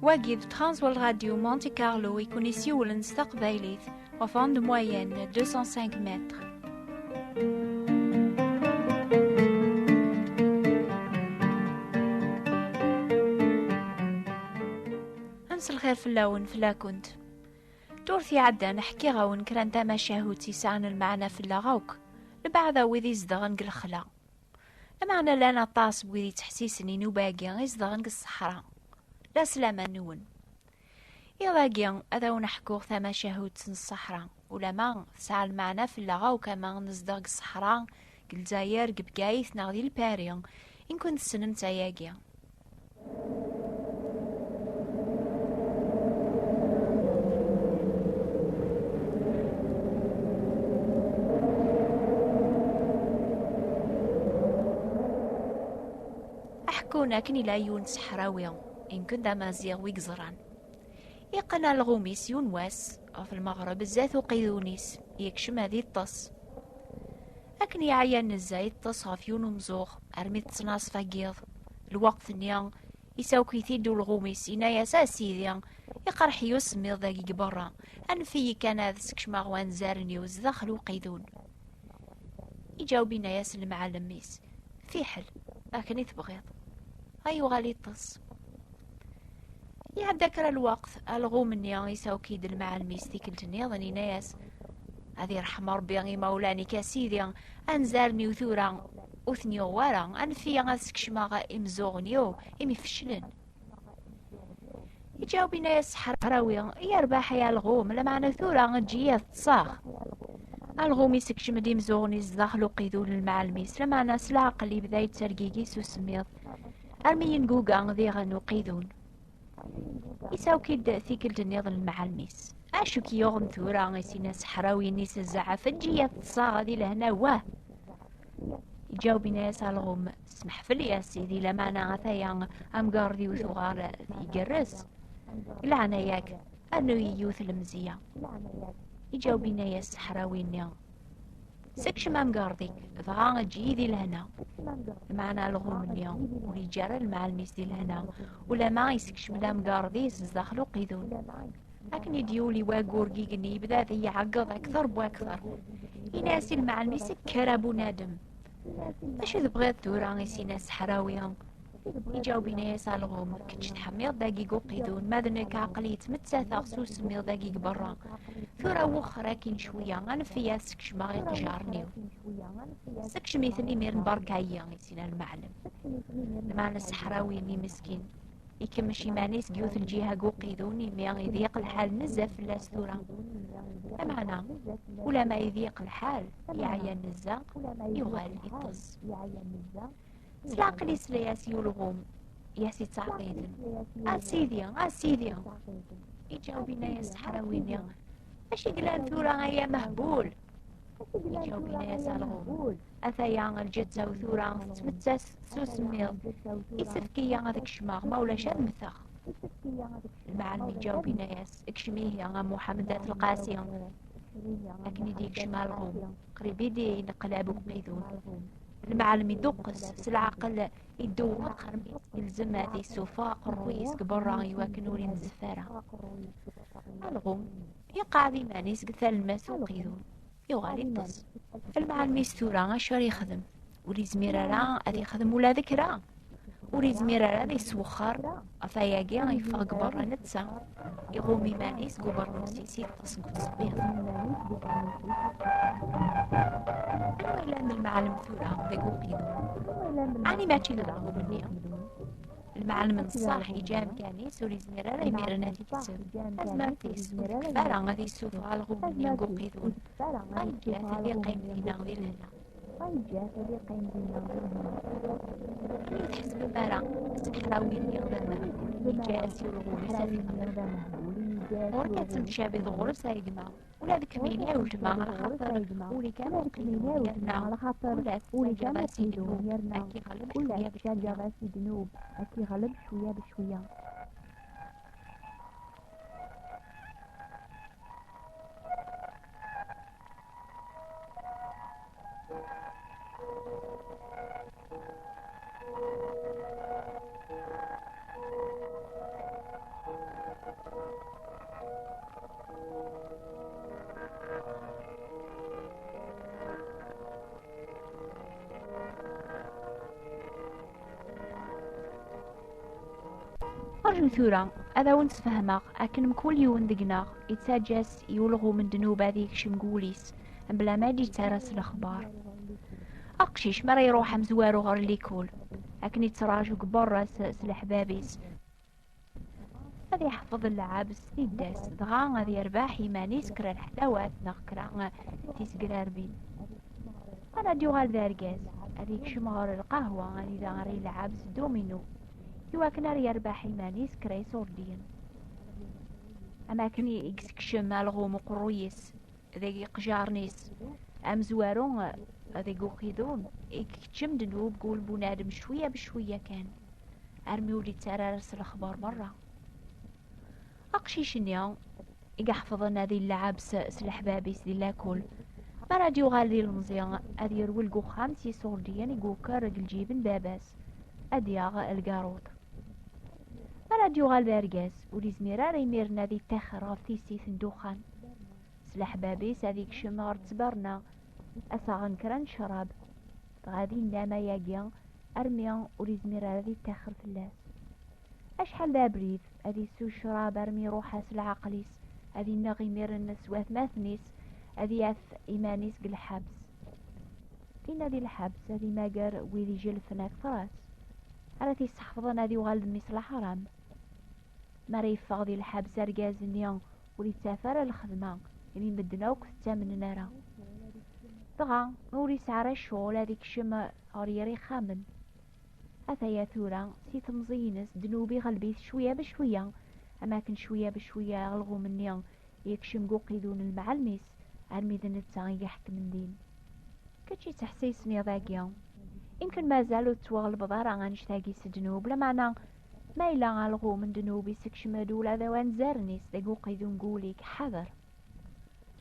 Wagid Transworld Radio Monte Carlo يكون يسيولن ستقبايليت وفان دو موين 205 متر. أمس الخير فلاون فلاكنت دورثي عدا نحكي غاون كران تاما شاهوتي سعن المعنى فلا غاوك لبعضا ويذي زدغن قلخلا المعنى لانا طاس بويذي تحسيسني نوباقي يزدغن الصحراء لا سلامة نون إلاقيا أذا نحكو ثما شاهوت الصحراء ولا ما سعى المعنى فلا غاوك ما نزدغ الصحراء قلزاير قبقايث ناغذي الباريون إن كنت سنمت أياقيا أحكونا كني لا يون صحراوية إن كنت مازيغ ويقزران يقنا الغوميس يونواس في المغرب الزاث وقيدونيس يكشم هذه الطس أكني عيان الزايد طس في يون مزوغ أرمي تصناص فاقيض الوقت نيان يساوكي ثيدو الغوميس إنايا ساسيديان يقرح يسمي ذاقيق برا أنفي كان هذا سكشماغ وانزارني وزدخل وقيدون يجاوبينا ياس المعلم ميس في حل لكن تبغيض أيو غالي تص يعدكر الوقت الغوم النيان يساو كيد المعلم يستيكل تنيضني ناس هذه رحمة ربي غي مولاني كاسيدي أنزارني وثورا وثنيو ورا أنفيا غاسكشماغا إمزوغنيو إمي فشلن يجاوبي ناس حراوي يرباح يا الغوم لما أنا ثورا جيا تصاغ الغوم يسكشم ديم زوغني زداخلو قيدون المعلميس لما أنا سلاق اللي بداية ترقيقيس وسميض أرمي ينقوقا ذي غنو قيدون يساو كيد ثيكل تنيض المعلميس أشو كي يغن ثورا غيسي ناس حراوي نيس الزعافة جيا تصاغ ذي لهنا واه يجاوبي ناس الغوم اسمح فلي يا سيدي لما أنا غثايا أمقاردي وثغار يقرس إلا أنا ياك أنو ييوث المزية يجاوبي ناس حراوي نيا سكش ما مقارديك ضغا جيدي لهنا معنا الغوم اليوم ورجال المعلميس دي لهنا ولا ما يسكش ملا مقارديس داخلو قيدون لكن يديولي واقورقي قني بدا ذي يعقض أكثر بأكثر يناسي المعلميس كرابو نادم اش تبغيض تورا غيسي ناس حراويهم يجاوبي ناس الغوم كنتش تحميض دقيق وقيدون ماذنك عقلي تمتساث غسو سميض دقيق برا ثورا وخرا كين شوية غنفيا سكش ما يقجارنيو سكش ميثني ميرن بركايا غيسينا المعلم المعنى الصحراويني مسكين يكمشي مانيس جيوث الجهة قو قيدوني ميا يضيق الحال نزف اللاس ثورا المعنى ولا ما يضيق الحال يعيا النزا يغال يطز سلاقلي سلياسي الغوم ياسي تعقيد أسيديا يجاوبينا يا الصحراويني اش يقلان ثورا يا مهبول يجاوبينا يا سالغوم أثايا الجتة وثورا تمتاس سوس ميض يسفكي هذاك الشماغ ما ولا شاد مثاخ المعلم يجاوبينا ياس اكشميه يا محمدات القاسية لكن يديك شمال الغوم قريب يدي نقلابو قيدون المعلم يدقس سالعقل يدوق خرمي يلزم هذه السوفاق الرويس قبرا يواكنوني الزفارة الغوم يقع ذي مانيس قثال الماس وقيدون يغالي الطس المعلم يستورا اشار يخدم ولي زميرارا اذي يخدم ولا ذكرى ولي زميرارا ذي سوخر افاياقي يفاق برا نتسا يغومي مانيس قبر نسيسي تصنق تصبيض أنا إلا أن المعلم ثورا ذي قيدون أني ما تشيل العظم مني المعلم الصح يجام كاني سوري زميرا يميرنا تكسب أزمان تيس كفارا غادي يسوف على الغوم مني قيدون أي جات ذي قيمتنا غير هنا أني تحسب المرا صحراويني غدا يجاسي الغوم سافنا وركات تمشابي ضغور سايقنا ولا ذك ميني وجمع على خاطر ولي كان قيدون يرنا ولا تساجا دنوب أكي غلب شوية بشوية أرجو ثورة هذا وين تفهمه أكن مكل يون دقنا يتساجس يولغو من دنوب هذيك شمقوليس بلا ما يجي ترس الأخبار أقشيش مرة يروح مزوارو غير ليكول أكن يتراجو قبر سلحبابيس هذا يحفظ اللعاب سنيداس دغا غادي يرباح يمانيس كرا الحلاوات نغكرا تيسقرار بين أنا ديوغال دارقاز هذيك شمغر القهوة غادي داغري لعاب دومينو يواكنا يرباح يمانيس كرا سوردين أما كني يكسكشم الغوم قرويس ذي قجارنيس أم زوارون ذي قوقيدون يكتشم دنوب قول بنادم شوية بشوية كان أرمي ولي ترارس الأخبار مرة أقشيش اليوم يحفظنا ذي اللعاب سلحبابيس ذي لاكل ما راديو غالي المزيان أدي يروي القو خامسي سورديان يقوكا رجل جيبن باباس أدياغ القاروط ما راديو غال بارقاز ولي زميرا ريميرنا ذي تاخر غفتي سيثن دوخان سلحبابيس هذيك شمار تبرنا أساغن كران شراب غادي ناما ياقيا أرميا ولي زميرا ذي تاخر في اللاس أشحال دا بريد هذي سو شراب أرمي روحاس العقليس هذي ناغي ميرن سواث ماثنيس هذي ياث إيمانيس قلحبس فين هذي الحبس هذي ماقر ويدي جلفنا كفراس أنا تيستحفظن هذي وغالد ميس الحرام ما ريفاغ دي الحبس أرقاز نيان ولي تسافر الخدمة يعني مدنا وكثتا من نارا دغا ولي سعر الشغل هذيك شما غريري خامن أثايا ثورا سي تمزينس دنوبي غلبيث شوية بشوية أماكن شوية بشوية غلغو مني يكشم قوقيدون المعلميس عالميدن التاغي يحكم من دين كتشي تحسيسني ذاكيا يمكن ما زالوا توغل بضارة غنشتاقي سدنوب لمعنى ما إلا غلغو من دنوبي سكشم دولا ذوان زارنيس ذا قوقيدون قوليك حذر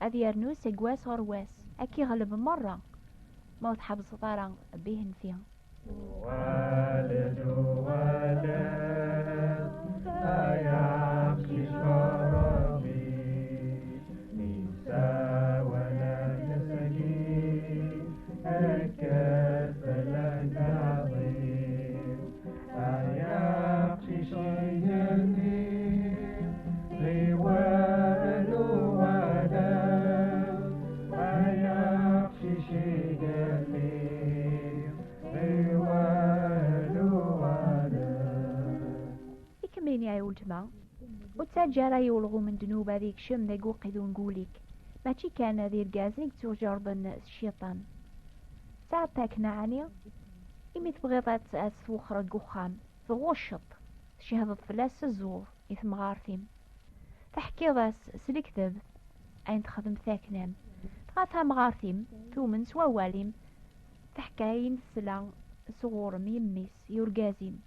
أذي يرنوس يقواس غرواس أكي غلب مرة موت حبس طارا بيهن فيها والد والد أيامشي شرابي نساء ولا يسقي الكفل العظيم أيامشي شيئتي لوال ودم أيامشي شيئتي يكملني يا ولتما وتسجل يولغو من دنوب هذيك شم ذا قوقيدو نقوليك ماشي كان ذي القازنك تجربن الشيطان ساعة تاكنا عني إمي تبغيضات أسفوخر القخام ثغوشط شهد فلاس الزور إثم غارثيم تحكي ذاس سلكتب أين تخدم ثاكنام تغاتها مغارثيم ثومن سواليم تحكاين سلا صغور ميميس يورقازيم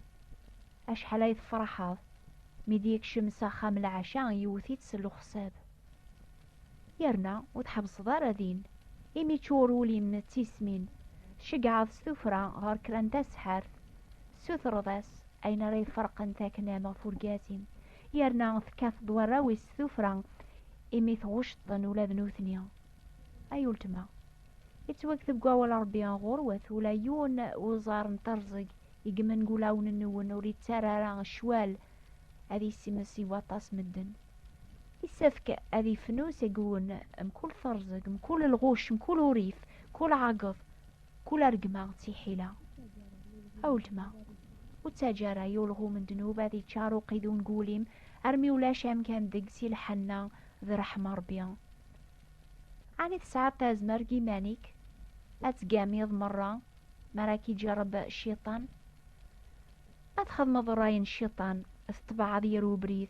أشحال يتفرحاض ميديك شمسة خام العشاء يوثي تسلو خصاب يرنا وتحبس دار ذين إمي تشورولي من التيسمين شقعض ستفرا غار كران تسحر سثر ذاس أين ري فرقا تاكنا مغفورقازيم يرنا ثكاث دواراوي ستفرا إمي ثغشطن ولا ذنوثنيا أيولتما يتوكتب قاول ربيان غروث ولا يون وزار نطرزق يقمن قولاون النون وريد ترارا الشوال هذي سمسي واطاس مدن يسافك هذي فنوس يقون مكل ثرزق مكل الغوش مكل وريف كل عقض كل رقمة تيحيلا أولتما وتاجارة يولغو من دنوب هذي تشارو قيدون قوليم أرمي ولا شام كان دقسي لحنا ذي رحمة ربيان عني تسعة تازمر قيمانيك أتقاميض مرة مراكي جرب الشيطان أتخذ مضراين الشيطان استبع ذيرو بريد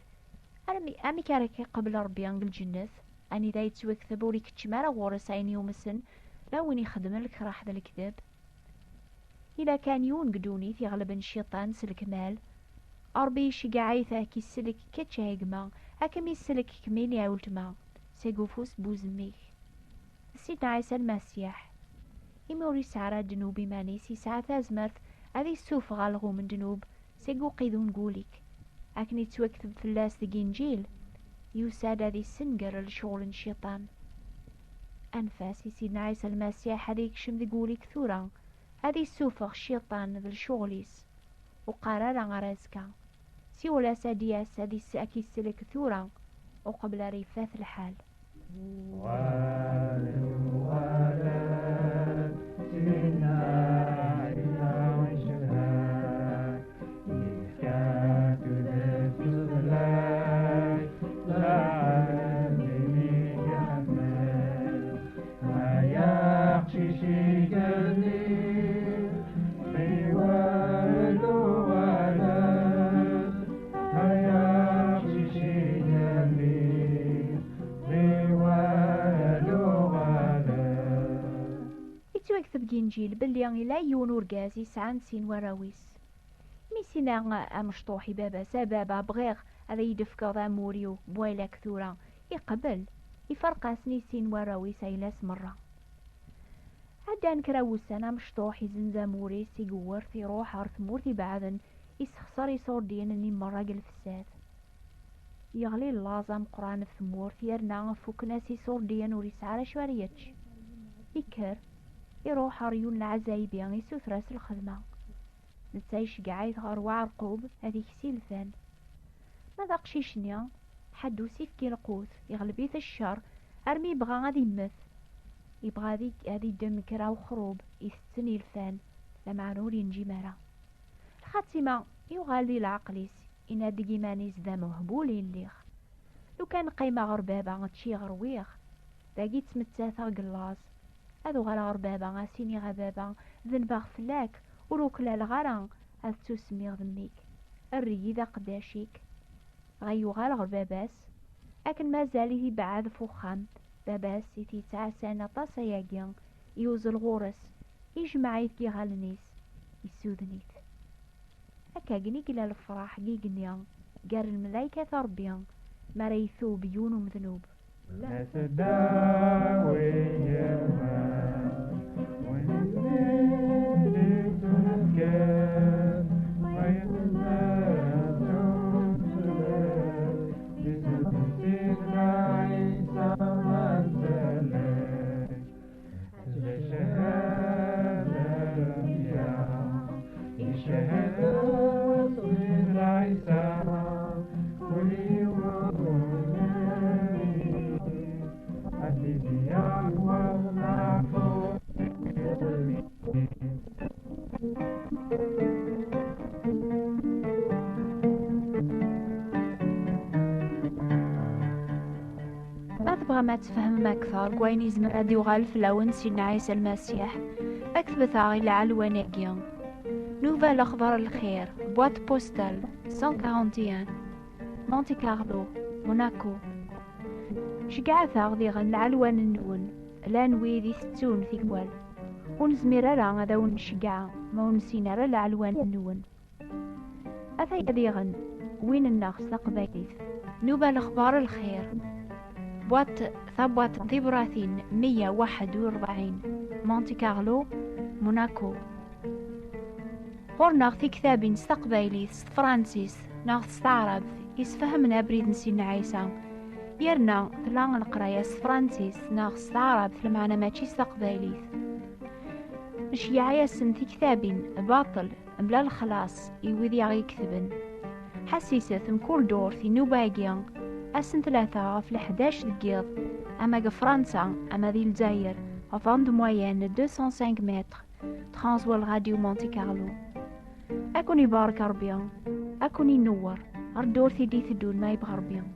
أمي كاركي قبل ربيان الجنة أني ذا يتوكثب وليك تشمارا غورس عين يومسن لو وين يخدم لك راح ذا الكذب إلا كان يون قدوني في غلب الشيطان سلك أربي شقاعيثا كي السلك كتشايقما أكمي السلك كمين يا ولتما سيقوفوس بوزميك سيدنا عيسى المسيح إموري سعرا دنوبي مانيسي ساعة أزمرت هذه السوف غالغو من دنوب سيقو قيدون قوليك أكن يتوكتب فلاس ذي إنجيل يساد هذه السنقر لشغل الشيطان. أنفاسي سيدنا عيسى المسيح هذه يكشم ذي قولي كثورة هذه السوفغ الشيطان ذي الشغليس وقرار غرازكا سيولا سادياس هذه الساكي السلك كثورة وقبل ريفاث الحال. يكتب جنجيل باللي لا يونور جازي سعان سين وراويس ميسينا مشطوحي بابا سبابا بغيغ هذا يدفكر ذا موريو بويلا كثورة يقبل يفرق سنين وراويس ايلاس مرة عدان كراوسانا مشطوحي زنزا موريس يقور في روح عرث مورتي بعدن يسخسر يصور دينني مرة الفساد يغلي اللازم قران في مورت يرنا فوق ناس يصور دين وريسعى شواريتش يكر يروح ريون العزايبي يسوث راس الخدمة نتايش قاعد غار وعرقوب هذيك سيلفان ماذا قشيشنيا حدو سيفكي القوت يغلبيث الشر ارمي بغا غادي يمث يبغى هذي دم كرا وخروب يستني الفان لما نور ينجي مرا الخاتمة يغالي العقليس إن هادي مانيز ذا مهبولي الليخ لو كان قيمة غربابة غتشي غرويخ باقي تمتاثا قلاص هذو غالا غربابا غاسيني غبابا ذنباغ فلاك وروكلا الغرا هذ تسمي ذميك الريي ذا قداشيك غيو غالا غرباباس لكن مازال بعاد فخام باباس يتيسع سنة طاسا ياقيا يوز الغورس يجمع يثكي غالنيس يسودنيت هكا قنيك إلى الفراح قيقنيا قار الملايكة ربيا ما ريثو بيون ومذنوب لا تداوي يا ما تفهم أكثر وين يزمر أدي وغال في لون سيدنا عيسى المسيح أكثبت غير العنوانية نوفال أخبار الخير بوات بوستال 141 مونتي كارلو موناكو شقعثا غدي غن العنوان النون لا نوي ذي 60 ثيكوال ونزمير راه هذا ونشقع ما ونسينا راه العنوان النون أثي ذي غن وين الناس تقبيث نوفال أخبار الخير بوات ضبراثين 141 مونتي كارلو موناكو غور ناغ في كتاب استقبايلي فرانسيس ناغ استعرب يسفهمنا بريد نسينا عيسى يرنا ثلان القراية فرانسيس ناغ استعرب في المعنى ماشي استقبايلي مش يعيسن في كتاب باطل بلا الخلاص يوذي غي كتبن حسيسة مكل دور في نوبايقيان أسن 3 في 11 دقيقة أما فرنسا أما ذي الجزائر أفاند موين 205 متر ترانسوال راديو مونتي كارلو أكون يبارك ربيان أكون ينور الدور ثدي ثدون ما يبغى ربيان